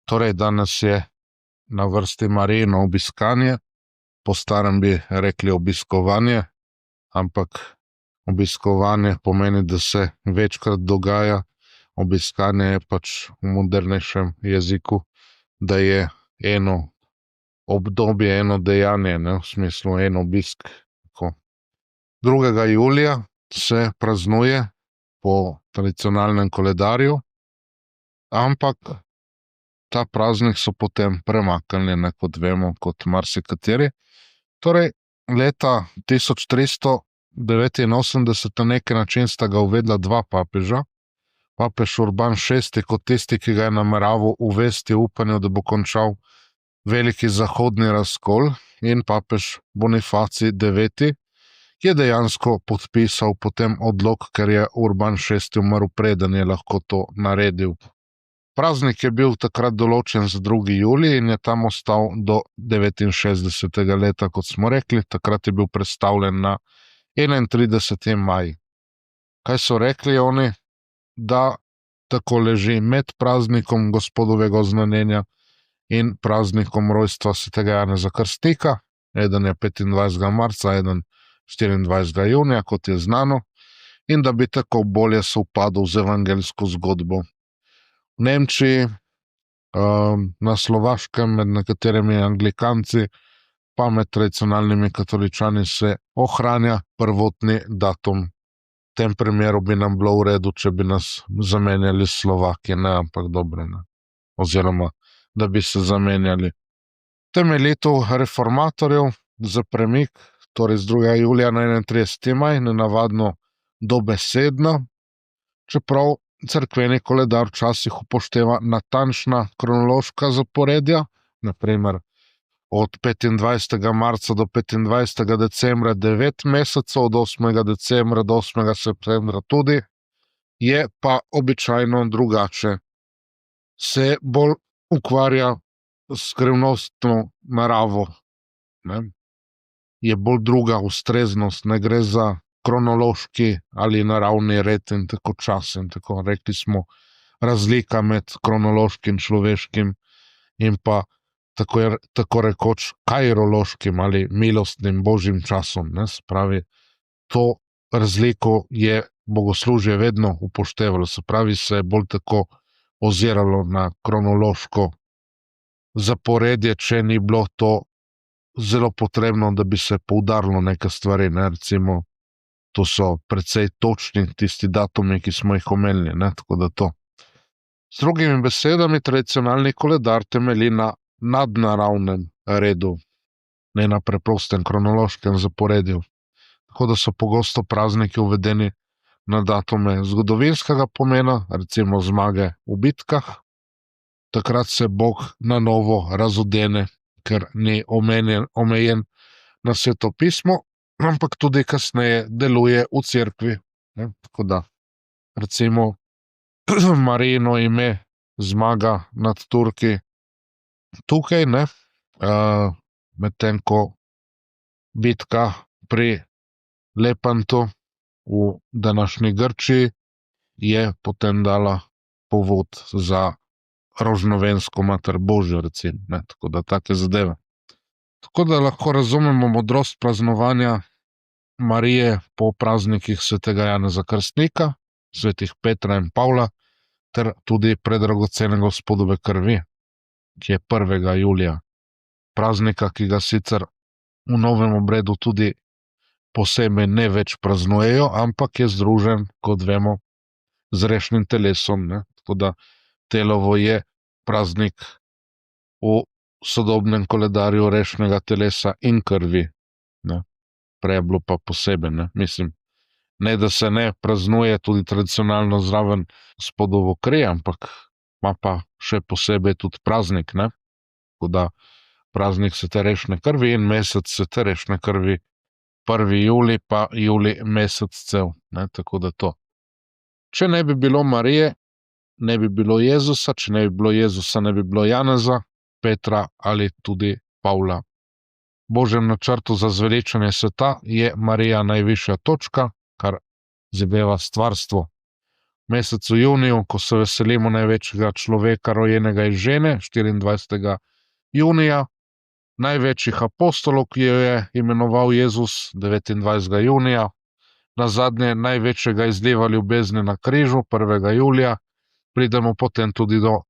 Torej, danes je na vrsti Marijino obiskanje, po starem bi rekli obiskovanje, ampak obiskovanje pomeni, da se večkrat dogaja, obiskanje je pač v modernejšem jeziku, da je eno obdobje, eno dejanje, ne, v smislu en obisk. 2. julija se praznuje po tradicionalnem koledarju, ampak ta praznik so potem premaknili, ne, kot vemo, kot marsikateri. Torej, leta 1389 na neki način sta ga uvedla dva papeža. Papež Urban VI kot tisti, ki ga je nameraval uvesti v upanju, da bo končal veliki zahodni razkol, in papež Bonifacij IX je dejansko podpisal potem odlok, ker je Urban VI umrl, preden je lahko to naredil. Praznik je bil takrat določen za 2. julij in je tam ostal do 69. leta, kot smo rekli, takrat je bil prestavljen na 31. maj. Kaj so rekli oni? Da tako leži med praznikom Gospodovega oznanjenja in praznikom rojstva svetega Janeza Krstnika, eden je 25. marca, eden 24. junija, kot je znano, in da bi tako bolje sovpadal z evangeljsko zgodbo. V Nemčiji, na Slovaškem, med nekaterimi anglikanci, pa med tradicionalnimi katoličani se ohranja prvotni datum. V tem primeru bi nam bilo v redu, če bi nas zamenjali s Slovaki, ne, ampak dobro, ne. Oziroma, da bi se zamenjali. Temeljitev reformatorjev za premik, torej z 2. julija na 31. maj, nenavadno dobesedno, čeprav cerkveni koledar včasih upošteva natančna kronološka zaporedja, na primer od 25. marca do 25. decembra 9 mesecev, od 8. decembra do 8. septembra tudi, je pa običajno drugače. Se bolj ukvarja s skrivnostno naravo, ne. Je bolj druga ustreznost, ne gre za kronološki ali naravni red in tako čas in tako. Rekli smo, razlika med kronološkim človeškim in pa tako rekoč kairološkim ali milostnim božjim časom, ne. Se pravi, to razliko je bogoslužje vedno upoštevalo, se pravi, se je bolj tako oziralo na kronološko zaporedje, če ni bilo to zelo potrebno, da bi se poudarilo neke stvari, ne, recimo, to so precej točni tisti datumi, ki smo jih omenili, ne, tako da to. Z drugimi besedami, tradicionalni koledar temelji na nadnaravnem redu, ne na preprostem kronološkem zaporedju. Tako da so pogosto prazniki uvedeni na datume zgodovinskega pomena, recimo zmage v bitkah. Takrat se Bog na novo razodene, ker ni omejen na Sveto pismo, ampak tudi kasneje deluje v cerkvi, ne. Tako da, recimo, Marijino ime zmaga nad Turki tukaj, ne, medtem ko bitka pri Lepantu v današnji Grčiji je potem dala povod za rožnovensko mater Božjo, recimo, ne, tako da take zadeve. Tako da lahko razumemo modrost praznovanja Marije po praznikih svetega Janeza Krstnika, svetih Petra in Pavla, ter tudi predragocene Gospodove krvi, ki je 1. julija. Praznika, ki ga sicer v novem obredu tudi posebej ne več praznujejo, ampak je združen, kot vemo, z rešnim telesom, ne. Tako da Telovo je praznik v sodobnem koledarju rešnega telesa in krvi, ne. Prej je bilo pa posebej, ne. Mislim, ne da se ne praznuje tudi tradicionalno zraven Gospodovo kri, ampak ima pa še posebej tudi praznik, ne. Tako da praznik svete rešne krvi in mesec svete rešne krvi 1. julij, pa julij mesec cel, ne, tako da to. Če ne bi bilo Marije, ne bi bilo Jezusa, če ne bi bilo Jezusa, ne bi bilo Janeza, Petra ali tudi Pavla. V Božjem načrtu za zveličanje sveta je Marija najvišja točka, kar zadeva stvarstvo. V mesecu juniju, ko se veselimo največjega človeka, rojenega iz žene, 24. junija, največjih apostolov, ki jo je imenoval Jezus, 29. junija, nazadnje največjega izliva ljubezni na križu, 1. julija, pridemo potem tudi do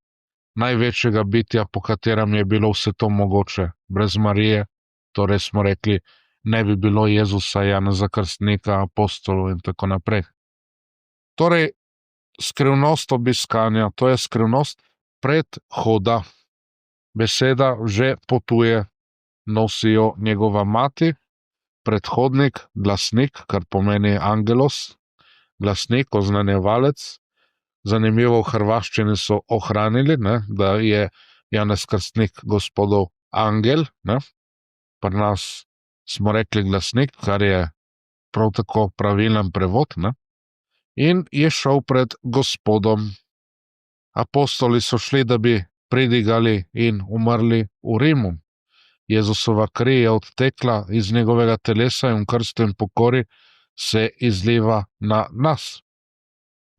največjega bitja, po katerem je bilo vse to mogoče. Brez Marije, torej smo rekli, ne bi bilo Jezusa, Janeza Krstnika, apostolov in tako naprej. Torej, skrivnost obiskanja, to je skrivnost predhoda. Beseda že potuje, nosi jo njegova mati, predhodnik, glasnik, kar pomeni angelos, glasnik, oznanjevalec. Zanimivo, v hrvaščini so ohranili, da je Janez Krstnik Gospodov angel, pri nas smo rekli glasnik, kar je prav tako pravilen prevod, in je šel pred Gospodom. Apostoli so šli, da bi pridigali in umrli v Rimu. Jezusova kri je odtekla iz njegovega telesa in v krstu in pokori se izliva na nas.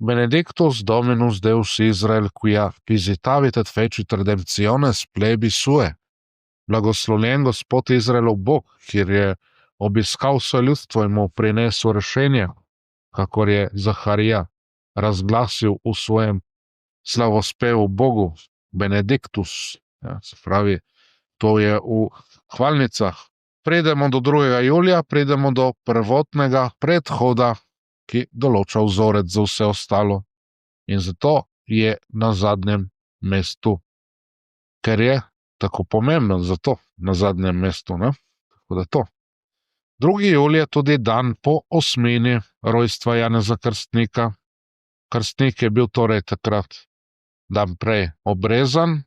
Benedictus Dominus Deus Israel, quia visitavit et fecit redemptiones plebis sue. Blagoslovljen Gospod Izraelov Bog, kjer je obiskal svoje ljudstvo in mu prinesel rešenje, kakor je Zaharija razglasil v svojem slavospevu Bogu, Benedictus, se pravi, to je v hvalnicah. Pridemo do 2. julija, pridemo do prvotnega predhoda, ki določa vzorec za vse ostalo. In zato je na zadnjem mestu, ker je tako pomemben, zato na zadnjem mestu. Tako da to. 2. julij je tudi dan po osmini rojstva Janeza Krstnika. Krstnik je bil torej takrat dan prej obrezan,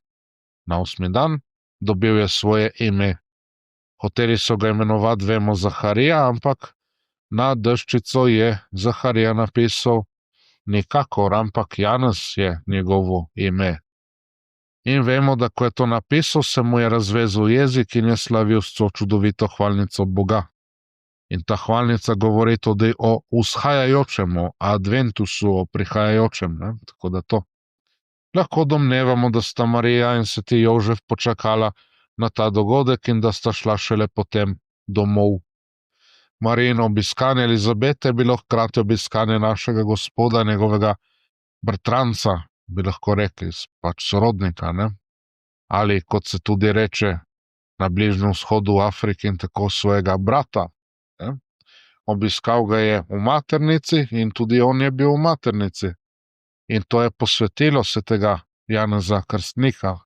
na 8. dan, dobil je svoje ime. Hoteli so ga imenovati, vemo, Zaharija, ampak na deščico je Zaharija napisal nikakor, ampak Janez je njegovo ime. In vemo, da ko je to napisal, se mu je razvezal jezik in je slavil s to čudovito hvalnico Boga. In ta hvalnica govori tudi o vzhajajočem, o adventusu, o prihajajočem, tako da to. Lahko domnevamo, da sta Marija in sveti Jožef počakala na ta dogodek in da sta šla šele potem domov. Marijino obiskanje Elizabete je bilo hkrati obiskanje našega Gospoda, njegovega bratranca, bi lahko rekli, pač sorodnika, ali kot se tudi reče na Bližnjem vzhodu, v Afriki, in tako svojega brata. Obiskal ga je v maternici in tudi on je bil v maternici. In to je posvetilo svetega Janeza Krstnika.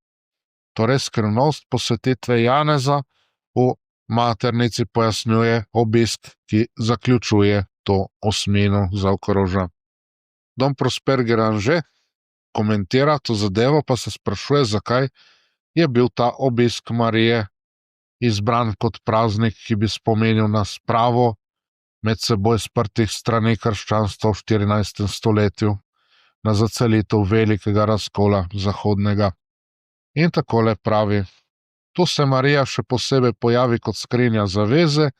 Torej, skrivnost posvetitve Janeza v maternici pojasnjuje obisk, ki zaključuje to osmino zaokroža. Dom Prosper Grange komentira to zadevo, pa se sprašuje, zakaj je bil ta obisk Marije izbran kot praznik, ki bi spomenil na spravo med seboj sprtih strani krščanstva v 14. stoletju, na zacelitev velikega razkola zahodnega. In takole pravi: tu se Marija še posebej pojavi kot skrinja zaveze,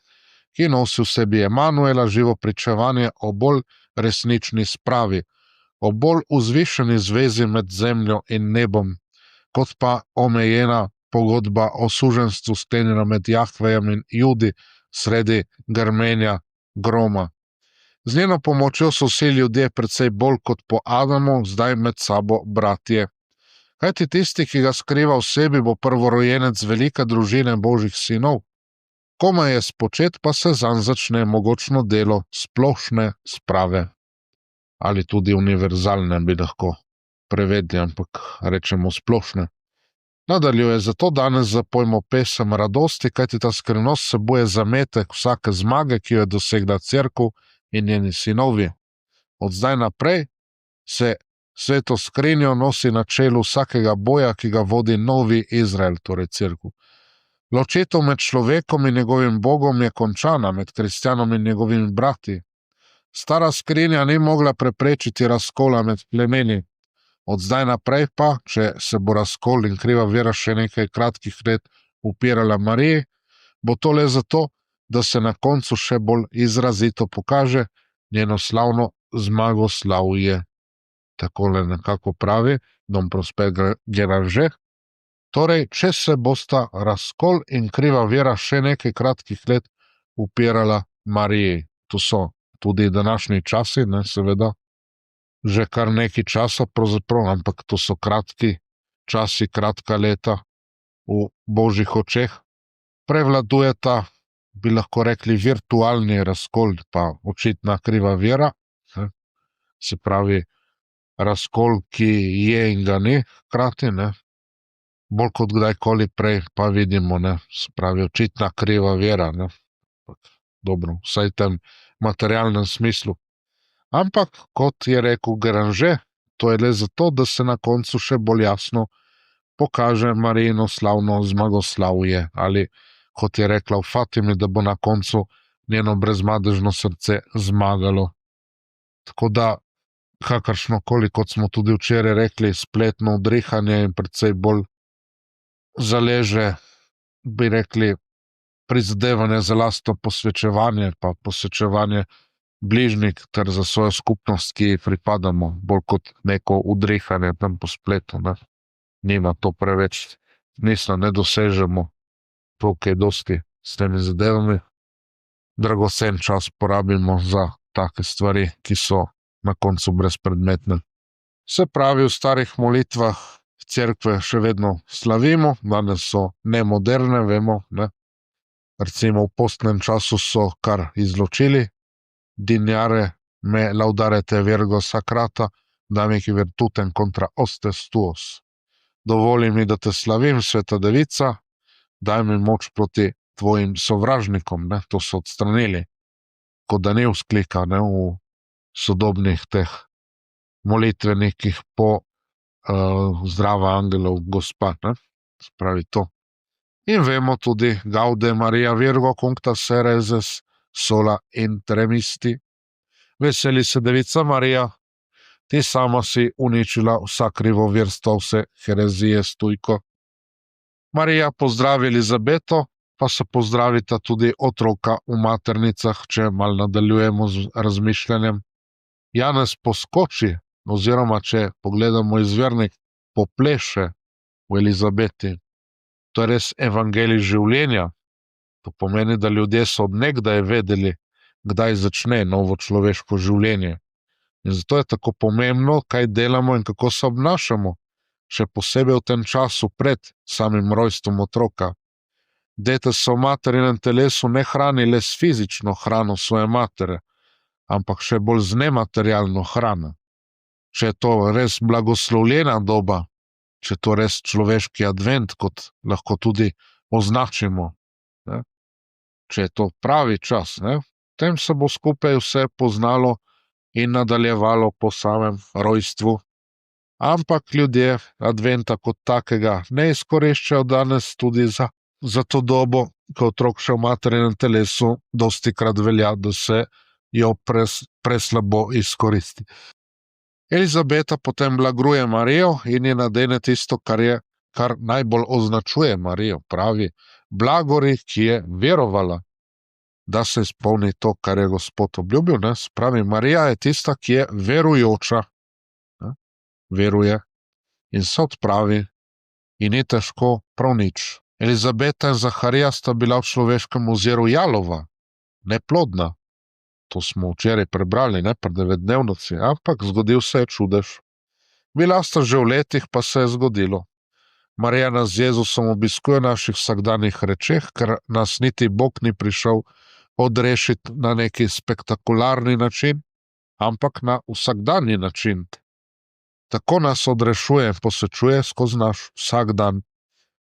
ki nosi v sebi Emanuela, živo pričevanje o bolj resnični spravi, o bolj vzvišeni zvezi med zemljo in nebom, kot pa omejena pogodba o suženjstvu sklenjena med Jahvejem in Judi sredi grmenja groma. Z njeno pomočjo so vsi ljudje precej bolj kot po Adamu zdaj med sabo bratje. Kajti tisti, ki ga skriva v sebi, bo prvorojenec velike družine Božjih sinov. Komaj je spočet, pa se zanj začne mogočno delo splošne sprave. Ali tudi univerzalne bi lahko prevedli, ampak rečemo splošne. Nadaljuje: zato danes zapojmo pesem radosti, kajti ta skrivnost vsebuje zametek vsake zmage, ki jo je dosegla cerkev in njeni sinovi. Od zdaj naprej se sveto skrinjo nosi na čelu vsakega boja, ki ga vodi novi Izrael, torej cerkev. Ločitev med človekom in njegovim Bogom je končana, med kristjanom in njegovimi brati. Stara skrinja ni mogla preprečiti razkola med plemeni. Od zdaj naprej pa, če se bo razkol in kriva vera še nekaj kratkih let upirala Mariji, bo to le zato, da se na koncu še bolj izrazito pokaže njeno slavno zmagoslavje. Takole nekako pravi Don Prosper Géranger. Torej, če se bosta razkol in kriva vera še nekaj kratkih let upirala Mariji, to so tudi današnji časi, ne, seveda, že kar nekaj časa pravzaprav, ampak to so kratki časi, kratka leta v božjih očeh. Prevladujeta, bi lahko rekli, virtualni razkol pa očitna kriva vera, ne. Se pravi, razkol, ki je in ga ni hkrati, ne. Bolj kot kdajkoli prej pa vidimo, ne, se pravi, očitna kriva vera, ne. Dobro, vsaj v tem materialnem smislu. Ampak, kot je rekel Géranger, to je le zato, da se na koncu še bolj jasno pokaže Marijino slavno zmagoslavje, ali kot je rekla v Fatimi, da bo na koncu njeno brezmadežno srce zmagalo. Tako da, kakršnokoli, kot smo tudi včeraj rekli, spletno udrihanje in precej bolj zaleže, bi rekli, prizadevanje za lastno posvečevanje pa posvečevanje bližnjih ter za svojo skupnost, ki ji pripadamo, bolj kot neko udrihanje tam po spletu, ne. Nima to preveč smisla, ne dosežemo prav kaj dosti s temi zadevami. Dragocen čas porabimo za take stvari, ki so na koncu brezpredmetne. Se pravi, v starih molitvah cerkve še vedno slavimo, danes so nemoderne, vemo, ne. Recimo v postnem času so kar izločili Dignare me laudarete Virgo Sacrata, dammi qui virtutem contra hostes tuos. Dovoli mi, da te slavim, sveta devica, daj mi moč proti tvojim sovražnikom, ne, to so odstranili. Kot da ni vzklika, ne, v sodobnih teh molitvenikih po zdrava angelov gospa, ne, se pravi to. In vemo tudi Gaude Maria Virgo cunctas sereses sola in tremisti. Veseli se devica Marija, ti sama si uničila vsa krivovirstva, vse herezije stujko. Marija pozdravi Elizabeto, pa se pozdravita tudi otroka v maternicah, če mal nadaljujemo z razmišljanjem. Janez poskoči, oziroma če pogledamo izvirnik, popleše v Elizabeti. To je res evangelij življenja. To pomeni, da ljudje so od nekdaj vedeli, kdaj začne novo človeško življenje. In zato je tako pomembno, kaj delamo in kako se obnašamo, še posebej v tem času pred samim rojstvom otroka. Dete se v materinem telesu ne hrani le s fizično hrano svoje matere, ampak še bolj z nematerialno hrano. Če je to res blagoslovljena doba, če je to res človeški advent, kot lahko tudi označimo, ne? Če je to pravi čas, ne? Potem se bo skupaj vse poznalo in nadaljevalo po samem rojstvu. Ampak ljudje adventa kot takega ne izkoriščajo danes tudi za to dobo, ko otrok še v materinem telesu, dostikrat velja, da se jo preslabo izkoristi. Elizabeta potem blagruje Marijo in ji nadene tisto, kar najbolj označuje Marijo, pravi, blagori, ki je verovala, da se izpolni to, kar je Gospod obljubil, ne, pravi, Marija je tista, ki je verujoča, ne, veruje in se odpravi in ni težko prav nič. Elizabeta in Zaharija sta bila v človeškem oziru jalova, neplodna. To smo včeraj prebrali, ne, pri devetdnevnici, ampak zgodil se je čudež. Bila sta že v letih, pa se je zgodilo. Marija nas z Jezusom obiskuje v naših vsakdanjih rečeh, ker nas niti Bog ni prišel odrešiti na neki spektakularni način, ampak na vsakdanji način. Tako nas odrešuje in posvečuje skozi naš vsakdan,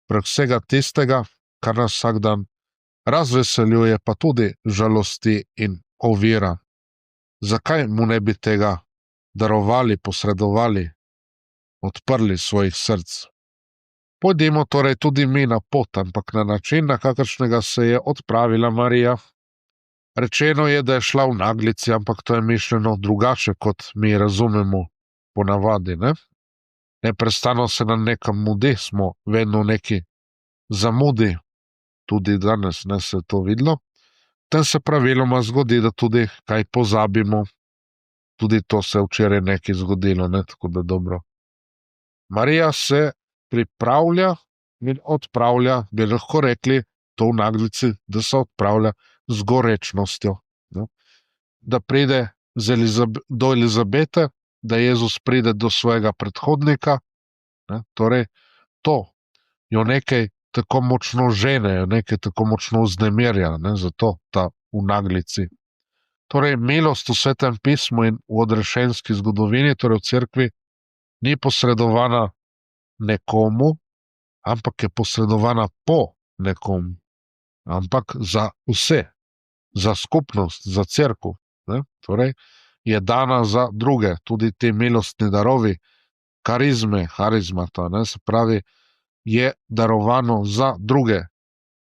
prek vsega tistega, kar nas vsak dan razveseljuje, pa tudi žalosti in ovira. Zakaj mu ne bi tega darovali, posredovali, odprli svojih src? Pojdimo torej tudi mi na pot, ampak na način, na kakršnega se je odpravila Marija. Rečeno je, da je šla v naglici, ampak to je mišljeno drugače, kot mi razumemo ponavadi, ne? neprestano se nam nekam mudi, smo vedno v neki zamudi, tudi danes ne se je to videlo. Tem se praviloma zgodi, da tudi kaj pozabimo, tudi to se je včeraj nekaj zgodilo, ne, tako da dobro. Marija se pripravlja in odpravlja, bi lahko rekli, to v naglici, da se odpravlja z gorečnostjo, ne. Da pride do Elizabete, da Jezus pride do svojega predhodnika, ne, torej to jo nekaj tako močno žene, jo nekaj tako močno vznemirja, ne, zato ta v naglici. Torej, milost v Svetem pismu in v odrešenski zgodovini, torej v cerkvi, ni posredovana nekomu, ampak je posredovana po nekomu, ampak za vse, za skupnost, za cerkev, ne. Torej, je dana za druge, tudi ti milostni darovi, harizmata, ne, se pravi, je darovano za druge,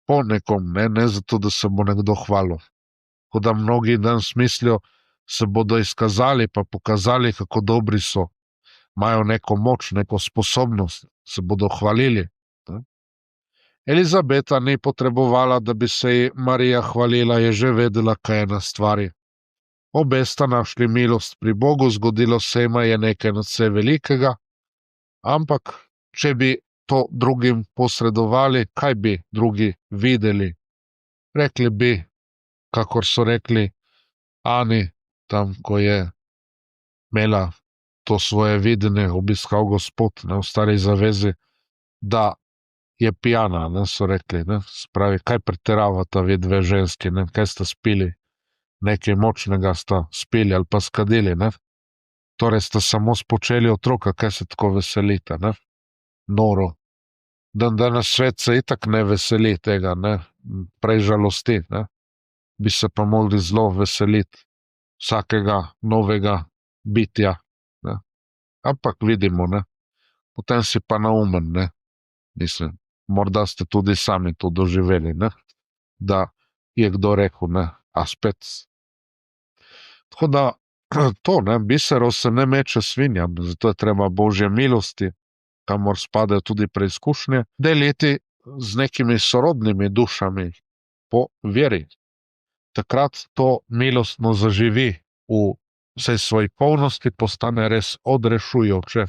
po nekom, ne zato, da se bo nekdo hvalil. Ko da mnogi danes mislijo, se bodo izkazali pa pokazali, kako dobri so, imajo neko moč, neko sposobnost, se bodo hvalili, ne. Elizabeta ni potrebovala, da bi se ji Marija hvalila, je že vedela, kaj je na stvari. Obe sta našli milost pri Bogu, zgodilo se jima je nekaj nadvse velikega, ampak če bi to drugim posredovali, kaj bi drugi videli? Rekli bi, kakor so rekli Ani, tam, ko je imela to svoje videnje, obiskal Gospod, ne, v Stari zavezi, da je pijana, ne, so rekli, ne, spravi, kaj pretiravata vi dve ženski, ne, kaj sta spili, nekaj močnega sta spili ali pa skadili, ne, torej sta samo spočeli otroka, kaj se tako veselite, ne, noro. Danes svet se itak ne veseli tega, ne, prej žalosti, ne, bi se pa mogli zelo veseliti vsakega novega bitja, ne. Ampak vidimo, ne, potem si pa naumen, ne, mislim, morda ste tudi sami to doživeli, ne, da je kdo rekel, ne, a spet. Tako da, to, ne, biserov se ne meče svinjam, zato je treba Božje milosti, kamor spadajo tudi preizkušnje, deliti z nekimi sorodnimi dušami po veri. Takrat to milostno zaživi v vsej svoji polnosti, postane res odrešujoče.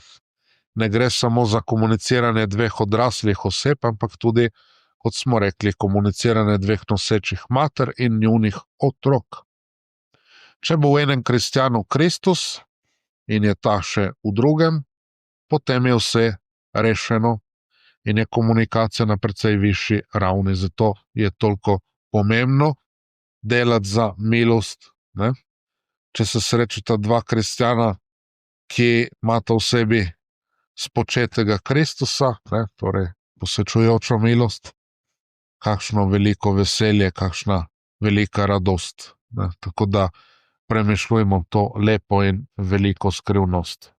Ne gre samo za komuniciranje dveh odraslih oseb, ampak tudi, kot smo rekli, komuniciranje dveh nosečih mater in njunih otrok. Če bo v enem kristjanu Kristus in je ta še v drugem, potem je vse rešeno in je komunikacija na precej višji ravni. Zato je toliko pomembno delati za milost, ne. Če se srečata dva kristjana, ki imata v sebi spočetega Kristusa, ne, torej posvečujočo milost, kakšno veliko veselje, kakšna velika radost, ne. Tako da premišljujmo to lepo in veliko skrivnost.